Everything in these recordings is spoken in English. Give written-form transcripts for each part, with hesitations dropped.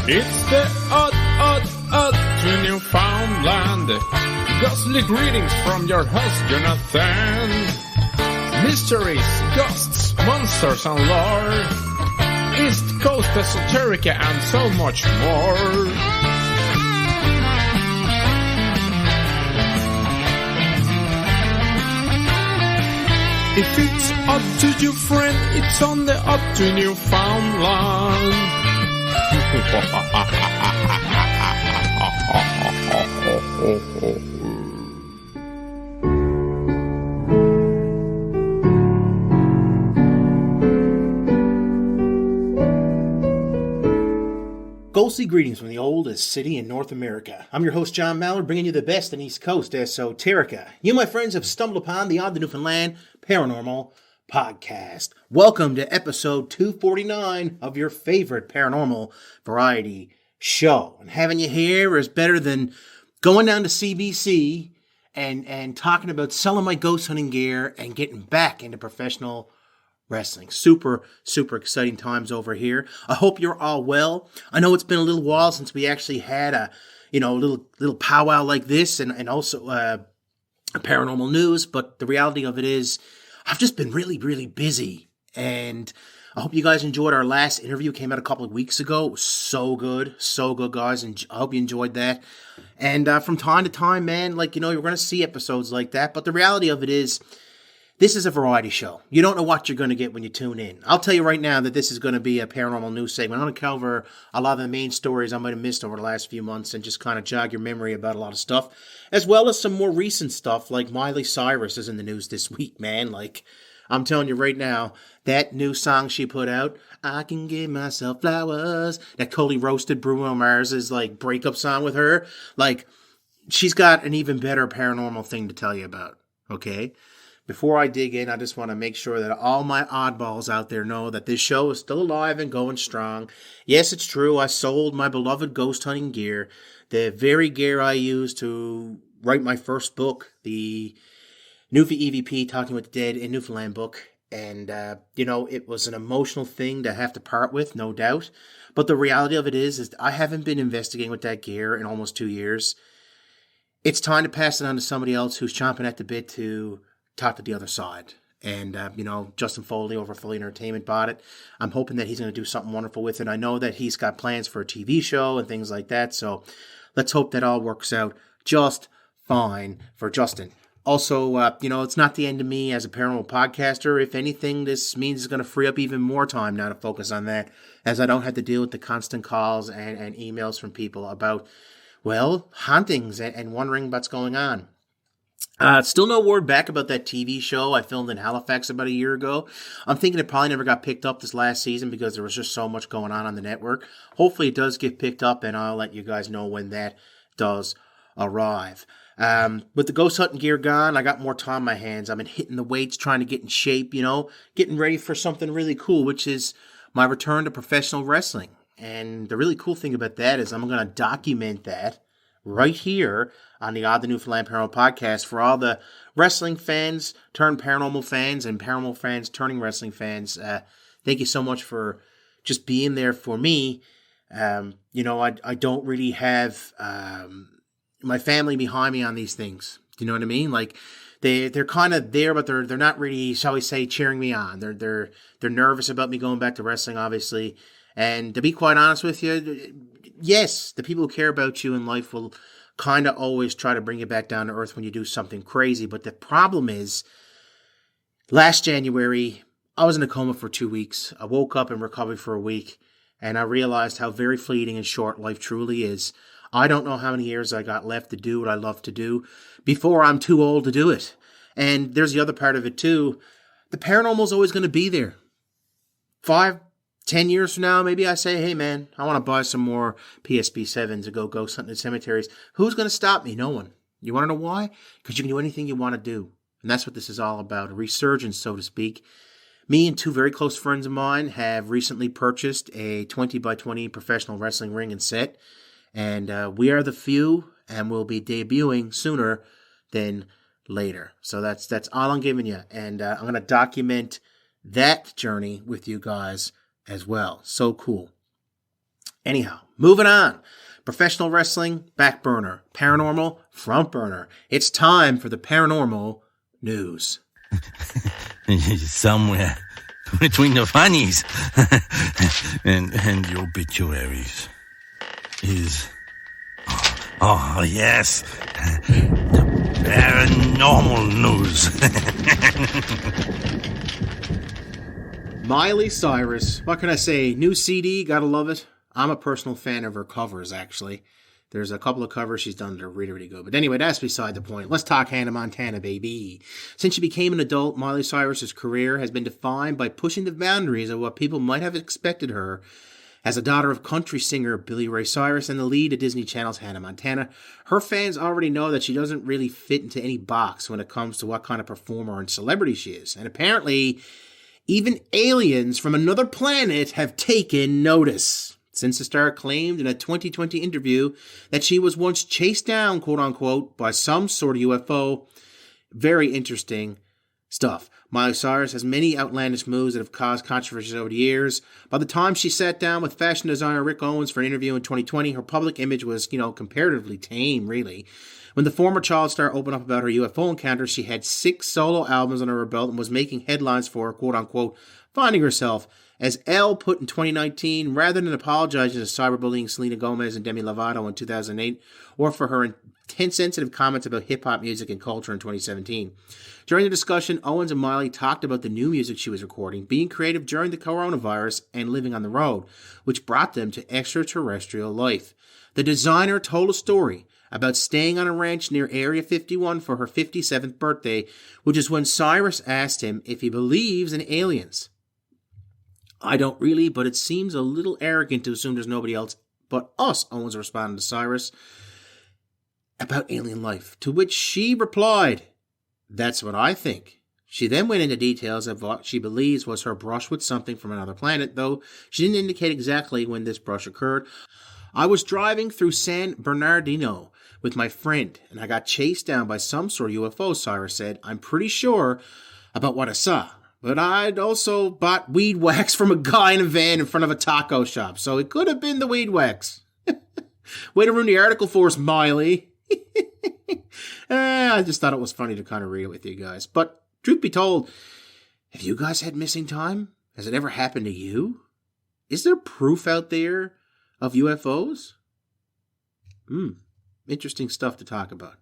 It's the odd to Newfoundland. Ghostly greetings from your host, Jonathan. Mysteries, ghosts, monsters and lore. East Coast esoterica and so much more. If it's odd to your friend, it's on the Odd to Newfoundland. Ghostly greetings from the oldest city in North America. I'm your host, John Mallard, bringing you the best in East Coast esoterica. You, my friends, have stumbled upon the Oddtonewfoundland Paranormal Podcast. Welcome to episode 249 of your favorite paranormal variety show. And having you here is better than going down to CBC and talking about selling my ghost hunting gear and getting back into professional wrestling. Super exciting times over here. I hope you're all well. I know it's been a little while since we actually had a little powwow like this and also paranormal news, but the reality of it is I've just been really busy, and I hope you guys enjoyed our last interview. It came out a couple of weeks ago. It was so good, guys, and I hope you enjoyed that. And from time to time, man, you're going to see episodes like that, but the reality of it is this is a variety show. You don't know what you're going to get when you tune in. I'll tell you right now that this is going to be a paranormal news segment. I'm going to cover a lot of the main stories I might have missed over the last few months and just kind of jog your memory about a lot of stuff, as well as some more recent stuff like Miley Cyrus is in the news this week, man. I'm telling you right now, that new song she put out, I Can Give Myself Flowers, that Coley roasted Bruno Mars's breakup song with her, she's got an even better paranormal thing to tell you about, okay? Before I dig in, I just want to make sure that all my oddballs out there know that this show is still alive and going strong. Yes, it's true. I sold my beloved ghost hunting gear, the very gear I used to write my first book, the Newfie EVP Talking with the Dead in Newfoundland book. And, it was an emotional thing to have to part with, no doubt. But the reality of it is I haven't been investigating with that gear in almost 2 years. It's time to pass it on to somebody else who's chomping at the bit to talk to the other side. And, Justin Foley over Foley Entertainment bought it. I'm hoping that he's going to do something wonderful with it. I know that he's got plans for a TV show and things like that. So let's hope that all works out just fine for Justin. Also, it's not the end of me as a paranormal podcaster. If anything, this means it's going to free up even more time now to focus on that, as I don't have to deal with the constant calls and emails from people about, hauntings and wondering what's going on. Still no word back about that TV show I filmed in Halifax about a year ago. I'm thinking it probably never got picked up this last season because there was just so much going on the network. Hopefully it does get picked up, and I'll let you guys know when that does arrive. With the ghost hunting gear gone, I got more time on my hands. I've been hitting the weights, trying to get in shape, getting ready for something really cool, which is my return to professional wrestling. And the really cool thing about that is I'm going to document that right here on the Oddtonewfoundland Paranormal Podcast for all the wrestling fans turned paranormal fans and paranormal fans turning wrestling fans. Thank you so much for just being there for me. I don't really have my family behind me on these things. Do you know what I mean? They're kind of there, but they're not really, shall we say, cheering me on. They're nervous about me going back to wrestling, obviously. And to be quite honest with you, yes, the people who care about you in life will kind of always try to bring you back down to earth when you do something crazy. But the problem is, last January, I was in a coma for 2 weeks. I woke up in recovery for a week, and I realized how very fleeting and short life truly is. I don't know how many years I got left to do what I love to do before I'm too old to do it. And there's the other part of it too. The paranormal is always going to be there. 5, 10 years from now, maybe I say, hey man, I want to buy some more PSP-7s to go ghost hunting in cemeteries. Who's going to stop me? No one. You want to know why? Because you can do anything you want to do. And that's what this is all about, a resurgence, so to speak. Me and 2 very close friends of mine have recently purchased a 20x20 professional wrestling ring and set. And we are the few, and we'll be debuting sooner than later. So that's all I'm giving you. And I'm going to document that journey with you guys as well. So cool. Anyhow, moving on. Professional wrestling, back burner. Paranormal, front burner. It's time for the paranormal news. Somewhere between the funnies and the obituaries is... Oh, yes. The paranormal news. Miley Cyrus. What can I say? New CD, gotta love it. I'm a personal fan of her covers, actually. There's a couple of covers she's done that are really, really good. But anyway, that's beside the point. Let's talk Hannah Montana, baby. Since she became an adult, Miley Cyrus's career has been defined by pushing the boundaries of what people might have expected her. As a daughter of country singer Billy Ray Cyrus and the lead of Disney Channel's Hannah Montana, her fans already know that she doesn't really fit into any box when it comes to what kind of performer and celebrity she is. And apparently, even aliens from another planet have taken notice. Since the star claimed in a 2020 interview that she was once chased down, quote-unquote, by some sort of UFO. Very interesting stuff. Miley Cyrus has many outlandish moves that have caused controversies over the years. By the time she sat down with fashion designer Rick Owens for an interview in 2020, her public image was, comparatively tame, really. When the former child star opened up about her UFO encounters, she had 6 solo albums under her belt and was making headlines for, quote-unquote, finding herself. As Elle put in 2019, rather than apologizing to cyberbullying Selena Gomez and Demi Lovato in 2008, or for her intense sensitive comments about hip-hop music and culture in 2017. During the discussion, Owens and Miley talked about the new music she was recording, being creative during the coronavirus, and living on the road, which brought them to extraterrestrial life. The designer told a story about staying on a ranch near Area 51 for her 57th birthday, which is when Cyrus asked him if he believes in aliens. I don't really, but it seems a little arrogant to assume there's nobody else but us, Owens responded to Cyrus about alien life, to which she replied, that's what I think. She then went into details of what she believes was her brush with something from another planet, though she didn't indicate exactly when this brush occurred. I was driving through San Bernardino with my friend, and I got chased down by some sort of UFO, Cyrus said. I'm pretty sure about what I saw. But I'd also bought weed wax from a guy in a van in front of a taco shop, so it could have been the weed wax. Way to ruin the article for us, Miley. I just thought it was funny to kind of read it with you guys. But truth be told, have you guys had missing time? Has it ever happened to you? Is there proof out there of UFOs? Interesting stuff to talk about.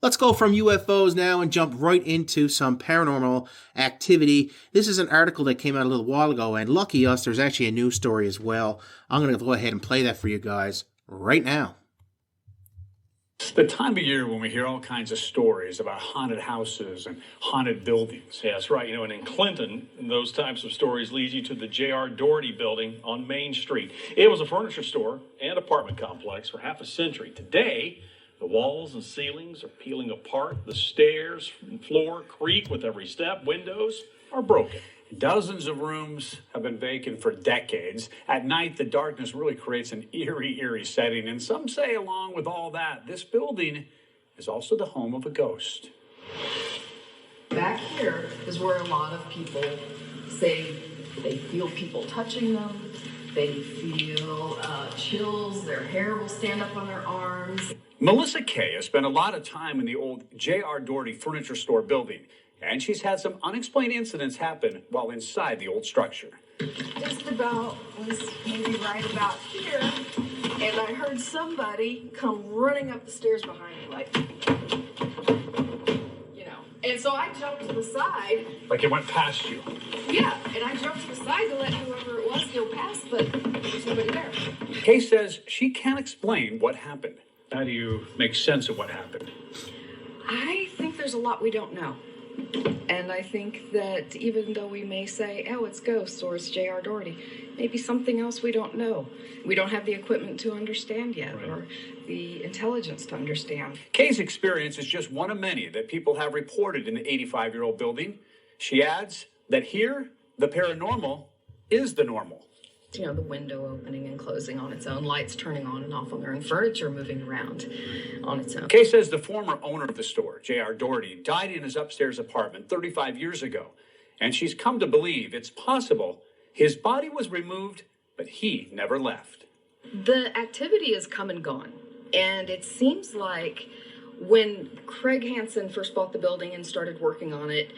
Let's go from UFOs now and jump right into some paranormal activity. This is an article that came out a little while ago, and lucky us, there's actually a news story as well. I'm going to go ahead and play that for you guys right now. It's the time of year when we hear all kinds of stories about haunted houses and haunted buildings. Yeah, that's right. And in Clinton, those types of stories lead you to the J.R. Doherty building on Main Street. It was a furniture store and apartment complex for half a century. Today, the walls and ceilings are peeling apart. The stairs and floor creak with every step. Windows are broken. Dozens of rooms have been vacant for decades. At night, the darkness really creates an eerie setting. And some say, along with all that, this building is also the home of a ghost. Back here is where a lot of people say they feel people touching them. They feel chills. Their hair will stand up on their arms. Melissa Kay has spent a lot of time in the old J.R. Doherty furniture store building, and she's had some unexplained incidents happen while inside the old structure. Just about was maybe right about here, and I heard somebody come running up the stairs behind me, like, And so I jumped to the side. Like it went past you? Yeah, and I jumped to the side to let whoever it was go past, but there's nobody there. Kay says she can't explain what happened. How do you make sense of what happened? I think there's a lot we don't know. And I think that even though we may say, oh, it's ghosts or it's J.R. Doherty, maybe something else we don't know. We don't have the equipment to understand yet, right, or the intelligence to understand. Kay's experience is just one of many that people have reported in the 85-year-old building. She adds that here, the paranormal is the normal. You know, the window opening and closing on its own, lights turning on and off on their own, furniture moving around on its own. Kay says the former owner of the store, J.R. Doherty, died in his upstairs apartment 35 years ago. And she's come to believe it's possible his body was removed but he never left. The activity has come and gone, and it seems like when Craig Hansen first bought the building and started working on it,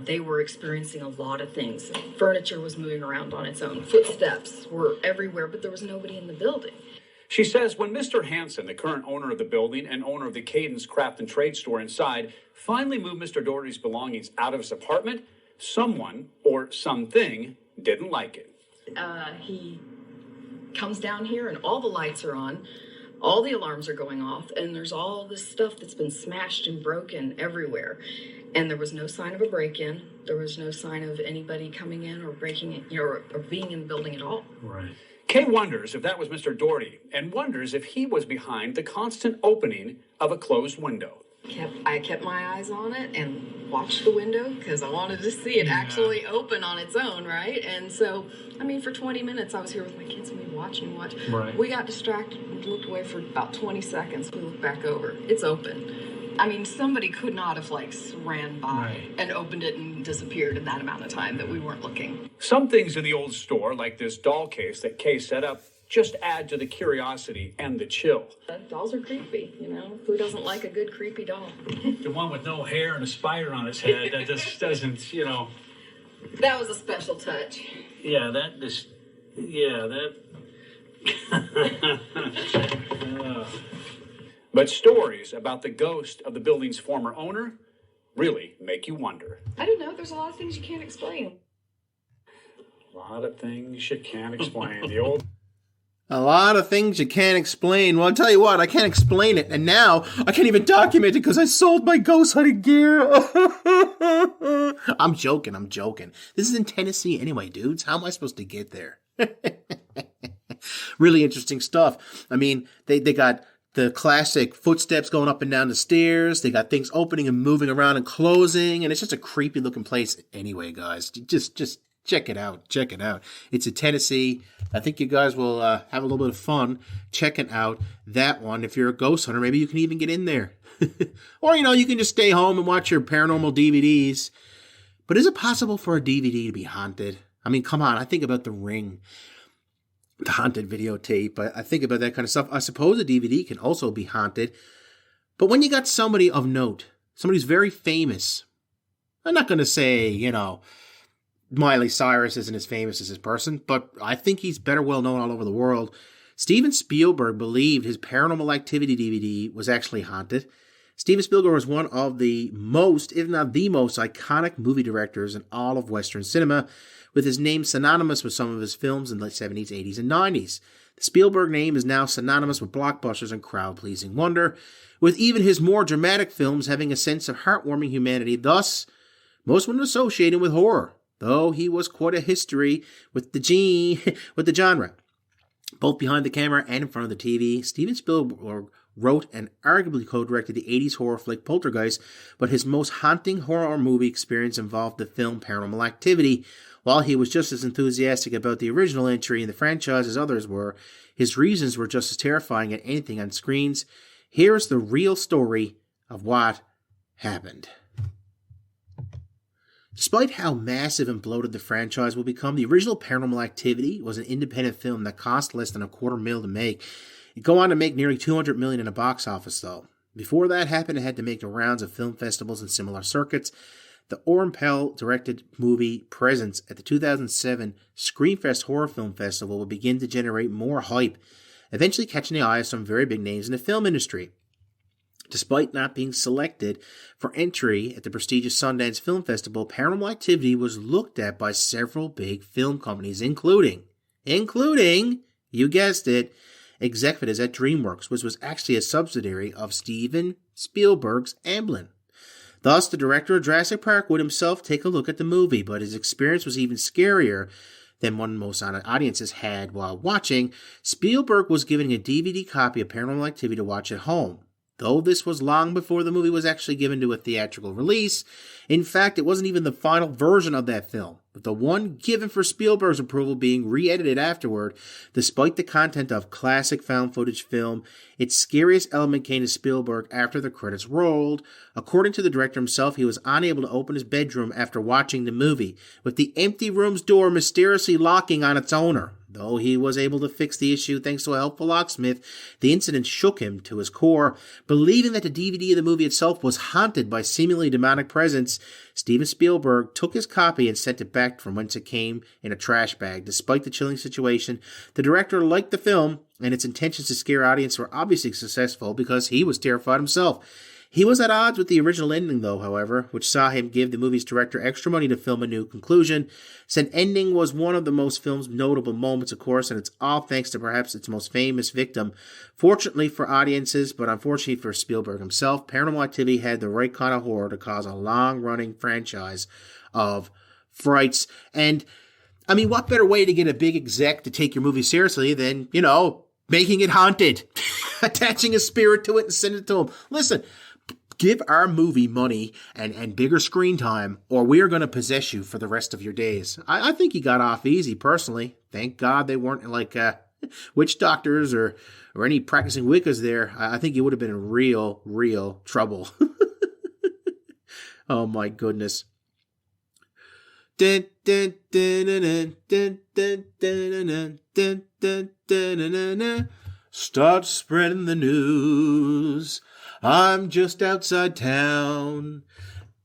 they were experiencing a lot of things. Furniture was moving around on its own. Footsteps were everywhere, but there was nobody in the building. She says when Mr. Hansen, the current owner of the building and owner of the Cadence Craft and Trade store inside, finally moved Mr. Doherty's belongings out of his apartment, someone or something didn't like it. He comes down here and all the lights are on. All the alarms are going off, and there's all this stuff that's been smashed and broken everywhere. And there was no sign of a break-in. There was no sign of anybody coming in or breaking it, or being in the building at all. Right. Kay wonders if that was Mr. Doherty, and wonders if he was behind the constant opening of a closed window. I kept my eyes on it and watched the window because I wanted to see it actually open on its own, right? And so, I mean, for 20 minutes, I was here with my kids and we watched and watched. Right. We got distracted and looked away for about 20 seconds. We looked back over. It's open. I mean, somebody could not have, ran by and opened it and disappeared in that amount of time that we weren't looking. Some things in the old store, like this doll case that Kay set up, just add to the curiosity and the chill. Dolls are creepy, Who doesn't like a good creepy doll? The one with no hair and a spider on its head, that just doesn't, That was a special touch. Yeah, that just, But stories about the ghost of the building's former owner really make you wonder. I don't know. There's a lot of things you can't explain. A lot of things you can't explain. The old... A lot of things you can't explain. Well, I'll tell you what, I can't explain it. And now I can't even document it because I sold my ghost hunting gear. I'm joking. This is in Tennessee anyway, dudes. How am I supposed to get there? Really interesting stuff. I mean, they got the classic footsteps going up and down the stairs. They got things opening and moving around and closing. And it's just a creepy looking place anyway, guys. Just check it out. It's in Tennessee. I think you guys will have a little bit of fun checking out that one. If you're a ghost hunter, maybe you can even get in there. Or, you can just stay home and watch your paranormal DVDs. But is it possible for a DVD to be haunted? I mean, come on. I think about The Ring, the haunted videotape. I think about that kind of stuff. I suppose a DVD can also be haunted. But when you got somebody of note, somebody who's very famous, I'm not going to say, Miley Cyrus isn't as famous as this person, but I think he's better well known all over the world. Steven Spielberg believed his Paranormal Activity DVD was actually haunted. Steven Spielberg was one of the most, if not the most, iconic movie directors in all of Western cinema, with his name synonymous with some of his films in the 70s, 80s, and 90s. The Spielberg name is now synonymous with blockbusters and crowd-pleasing wonder, with even his more dramatic films having a sense of heartwarming humanity, thus most would associate him with horror. Though he was quite a history with the genre. Both behind the camera and in front of the TV, Steven Spielberg wrote and arguably co-directed the 80s horror flick Poltergeist, but his most haunting horror movie experience involved the film Paranormal Activity. While he was just as enthusiastic about the original entry in the franchise as others were, his reasons were just as terrifying as anything on screens. Here's the real story of what happened. Despite how massive and bloated the franchise will become, the original Paranormal Activity was an independent film that cost less than $250,000 to make. It'd go on to make nearly $200 million in the box office, though. Before that happened, it had to make the rounds of film festivals and similar circuits. The Oren Pell-directed movie Presence at the 2007 Screamfest Horror Film Festival would begin to generate more hype, eventually catching the eye of some very big names in the film industry. Despite not being selected for entry at the prestigious Sundance Film Festival, Paranormal Activity was looked at by several big film companies, including, you guessed it, executives at DreamWorks, which was actually a subsidiary of Steven Spielberg's Amblin. Thus, the director of Jurassic Park would himself take a look at the movie, but his experience was even scarier than one most audiences had while watching. Spielberg was given a DVD copy of Paranormal Activity to watch at home. Though this was long before the movie was actually given to a theatrical release. In fact, it wasn't even the final version of that film, with the one given for Spielberg's approval being re-edited afterward. Despite the content of classic found footage film, its scariest element came to Spielberg after the credits rolled. According to the director himself, he was unable to open his bedroom after watching the movie, with the empty room's door mysteriously locking on its owner. Though he was able to fix the issue thanks to a helpful locksmith, the incident shook him to his core. Believing that the DVD of the movie itself was haunted by seemingly demonic presence, Steven Spielberg took his copy and sent it back from whence it came in a trash bag. Despite the chilling situation, the director liked the film, and its intentions to scare audience were obviously successful because he was terrified himself. He was at odds with the original ending, though, however, which saw him give the movie's director extra money to film a new conclusion. Said ending was one of the most film's notable moments, of course, and it's all thanks to perhaps its most famous victim. Fortunately for audiences, but unfortunately for Spielberg himself, Paranormal Activity had the right kind of horror to cause a long-running franchise of frights. And, I mean, what better way to get a big exec to take your movie seriously than, making it haunted, attaching a spirit to it and sending it to him. Listen, give our movie money and bigger screen time, or we're going to possess you for the rest of your days. I think he got off easy, personally. Thank God they weren't like witch doctors or any practicing Wiccas there. I think he would have been in real trouble. Oh, my goodness. Start spreading the news. I'm just outside town.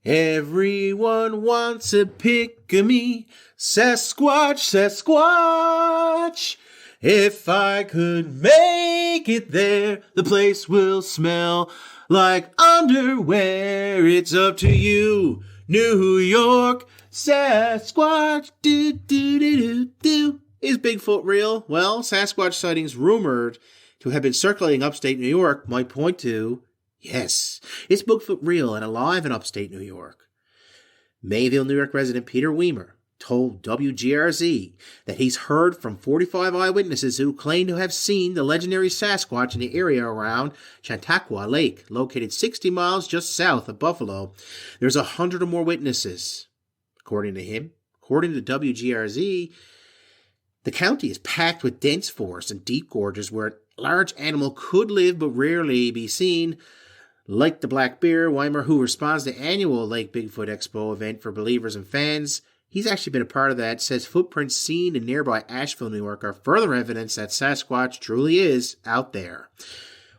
Everyone wants a pick of me. Sasquatch, Sasquatch. If I could make it there, the place will smell like underwear. It's up to you, New York. Sasquatch, do do do do do. Is Bigfoot real? Well, Sasquatch sightings rumored to have been circulating upstate New York might point to, yes, is Bigfoot real and alive in upstate New York? Mayville, New York resident Peter Weimer told WGRZ that he's heard from 45 eyewitnesses who claim to have seen the legendary Sasquatch in the area around Chautauqua Lake, located 60 miles just south of Buffalo. There's 100 or more witnesses. According to him, according to WGRZ, the county is packed with dense forests and deep gorges where a large animal could live but rarely be seen. Like the Black Bear, Weimer, who responds to the annual Lake Bigfoot Expo event for believers and fans, he's actually been a part of that, says footprints seen in nearby Asheville, New York are further evidence that Sasquatch truly is out there.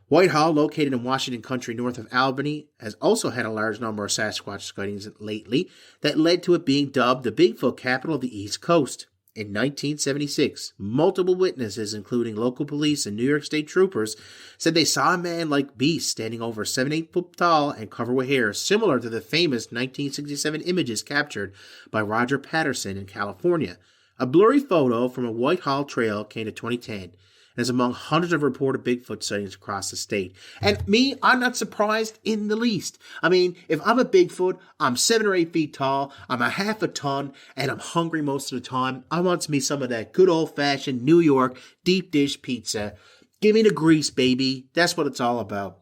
Whitehall, located in Washington Country north of Albany, has also had a large number of Sasquatch sightings lately that led to it being dubbed the Bigfoot capital of the East Coast. In 1976, multiple witnesses, including local police and New York State troopers, said they saw a man-like beast standing over 7-8 foot tall and covered with hair, similar to the famous 1967 images captured by Roger Patterson in California. A blurry photo from a Whitehall trail came to 2010. And is among hundreds of reported Bigfoot sightings across the state. And me, I'm not surprised in the least. I mean, if I'm a Bigfoot, I'm 7 or 8 feet tall, I'm a half a ton, and I'm hungry most of the time. I want me some of that good old-fashioned New York deep dish pizza. Give me the grease, baby. That's what it's all about.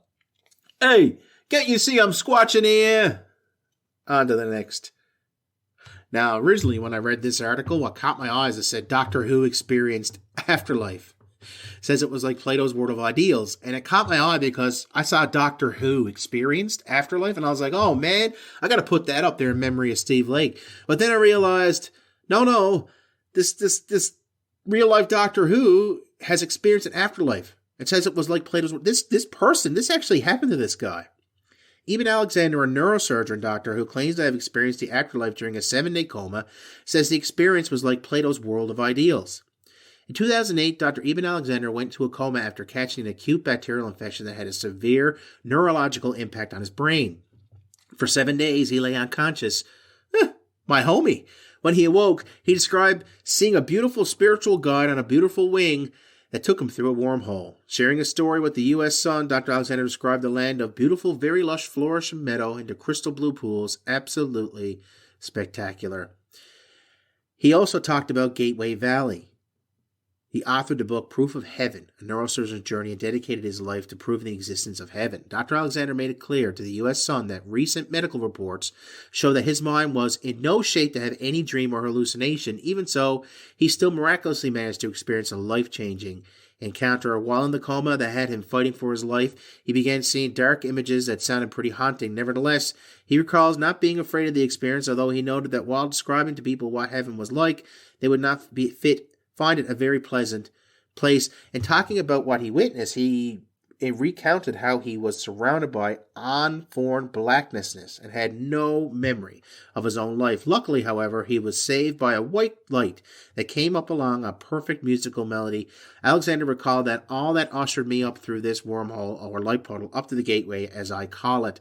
Hey, can't you see I'm squatching here? On to the next. Now, originally when I read this article, what caught my eyes, it said Doctor Who experienced afterlife. Says it was like Plato's World of Ideals, and it caught my eye because I saw Doctor Who experienced afterlife, and I was like, oh man, I gotta put that up there in memory of Steve Lake. But then I realized, no, this real life Doctor Who has experienced an afterlife. It says it was like Plato's World. This actually happened to this guy. Eben Alexander, a neurosurgeon doctor who claims to have experienced the afterlife during a 7-day coma, says the experience was like Plato's World of Ideals. In 2008, Dr. Eben Alexander went into a coma after catching an acute bacterial infection that had a severe neurological impact on his brain. For 7 days, he lay unconscious. My homie. When he awoke, he described seeing a beautiful spiritual guide on a beautiful wing that took him through a wormhole. Sharing a story with the U.S. Sun, Dr. Alexander described the land of beautiful, very lush, flourishing meadow into crystal blue pools. Absolutely spectacular. He also talked about Gateway Valley. He authored the book Proof of Heaven, a neurosurgeon's journey, and dedicated his life to proving the existence of heaven. Dr. Alexander made it clear to the U.S. Sun that recent medical reports show that his mind was in no shape to have any dream or hallucination. Even so, he still miraculously managed to experience a life-changing encounter. While in the coma that had him fighting for his life, he began seeing dark images that sounded pretty haunting. Nevertheless, he recalls not being afraid of the experience, although he noted that while describing to people what heaven was like, they would not fit find it a very pleasant place. And talking about what he witnessed, he recounted how he was surrounded by unformed blackness and had no memory of his own life. Luckily, however, he was saved by a white light that came up along a perfect musical melody. Alexander recalled that all that ushered me up through this wormhole or light portal up to the gateway, as I call it.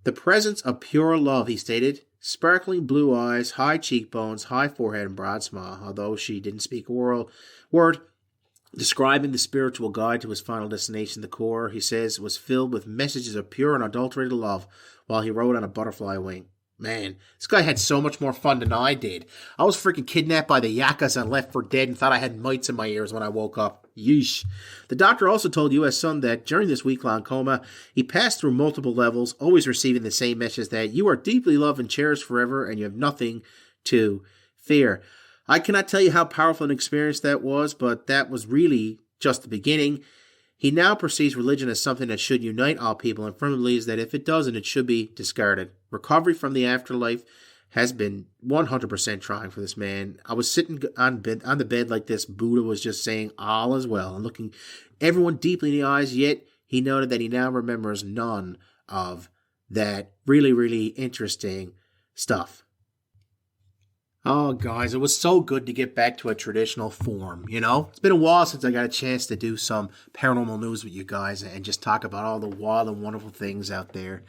The presence of pure love, he stated. Sparkling blue eyes, high cheekbones, high forehead, and broad smile. Although she didn't speak a word, describing the spiritual guide to his final destination, the core, he says, was filled with messages of pure and unadulterated love while he rode on a butterfly wing. Man, this guy had so much more fun than I did. I was freaking kidnapped by the Yakas and left for dead and thought I had mites in my ears when I woke up. Yeesh. The doctor also told U.S. Sun that during this week-long coma, he passed through multiple levels, always receiving the same message that you are deeply loved and cherished forever and you have nothing to fear. I cannot tell you how powerful an experience that was, but that was really just the beginning. He now perceives religion as something that should unite all people and firmly believes that if it doesn't, it should be discarded. Recovery from the afterlife has been 100% trying for this man. I was sitting on the bed like this. Buddha was just saying all is well and looking everyone deeply in the eyes, yet he noted that he now remembers none of that really, really interesting stuff. Oh, guys, it was so good to get back to a traditional form, you know? It's been a while since I got a chance to do some paranormal news with you guys and just talk about all the wild and wonderful things out there.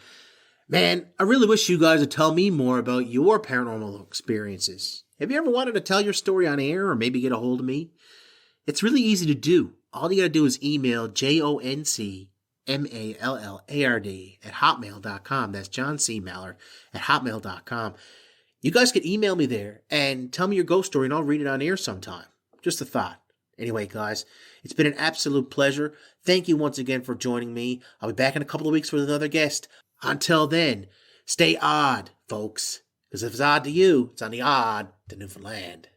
Man, I really wish you guys would tell me more about your paranormal experiences. Have you ever wanted to tell your story on air or maybe get a hold of me? It's really easy to do. All you got to do is email JONCMALLARD@hotmail.com. That's John C. Mallard at hotmail.com. You guys could email me there and tell me your ghost story and I'll read it on air sometime. Just a thought. Anyway, guys, it's been an absolute pleasure. Thank you once again for joining me. I'll be back in a couple of weeks with another guest. Until then, stay odd, folks. Because if it's odd to you, it's on the odd to Newfoundland.